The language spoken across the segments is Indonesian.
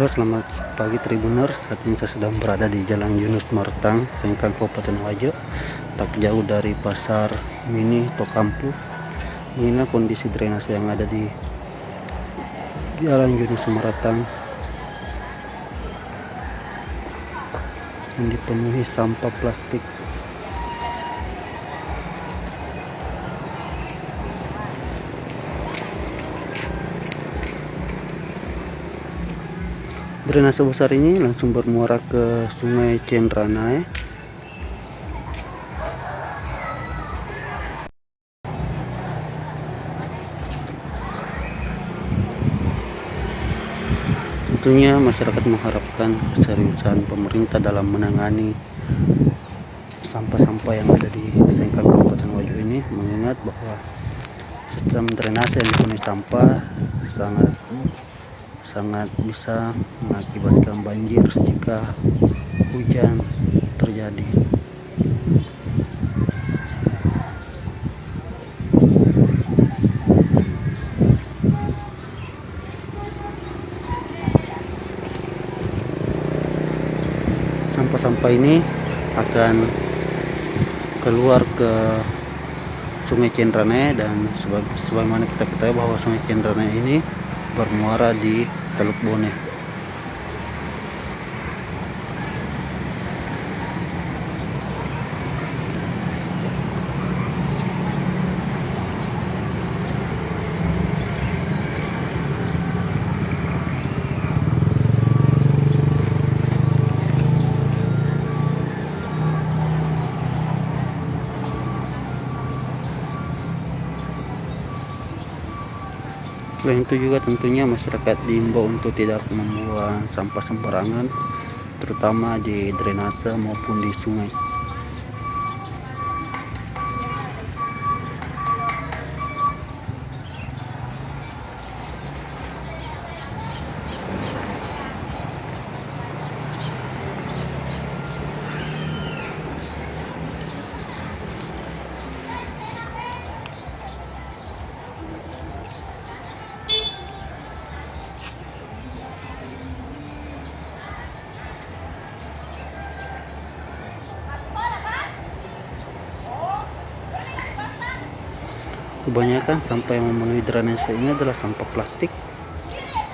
Halo, selamat pagi Tribuners. Saat ini saya sedang berada di Jalan Yunus Martang, Sengkang, Kabupaten Wajo, tak jauh dari pasar mini Tokampu. Inilah kondisi drainase yang ada di Jalan Yunus Martang, yang dipenuhi sampah plastik. Drainase besar ini langsung bermuara ke Sungai Cenranae. Tentunya masyarakat mengharapkan keseriusan pemerintah dalam menangani sampah-sampah yang ada di Sengkang Kabupaten Wajo ini, mengingat bahwa sistem drainase yang dipenuhi sampah sangat bisa mengakibatkan banjir jika hujan terjadi. Sampah-sampah ini akan keluar ke Sungai Cenranae, dan sebagaimana kita ketahui bahwa Sungai Cenranae ini bermuara di Teluk Bone. Selain itu juga tentunya masyarakat diimbau untuk tidak membuang sampah sembarangan, terutama di drainase maupun di sungai. Kebanyakan sampah yang memenuhi drainase ini adalah sampah plastik,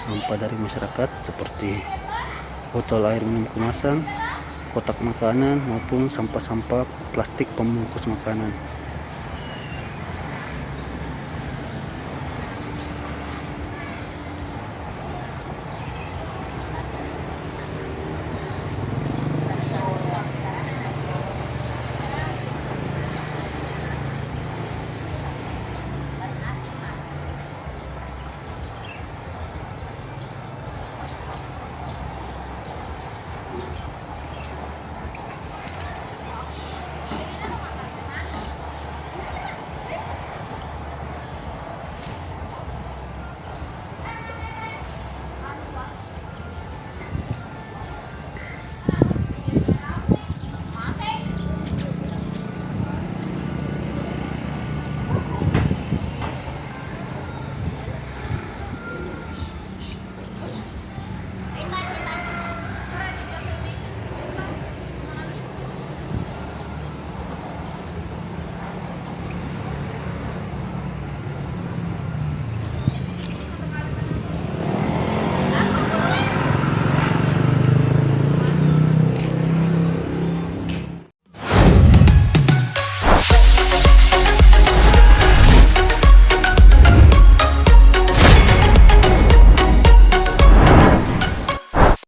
sampah dari masyarakat seperti botol air minum kemasan, kotak makanan, maupun sampah-sampah plastik pembungkus makanan.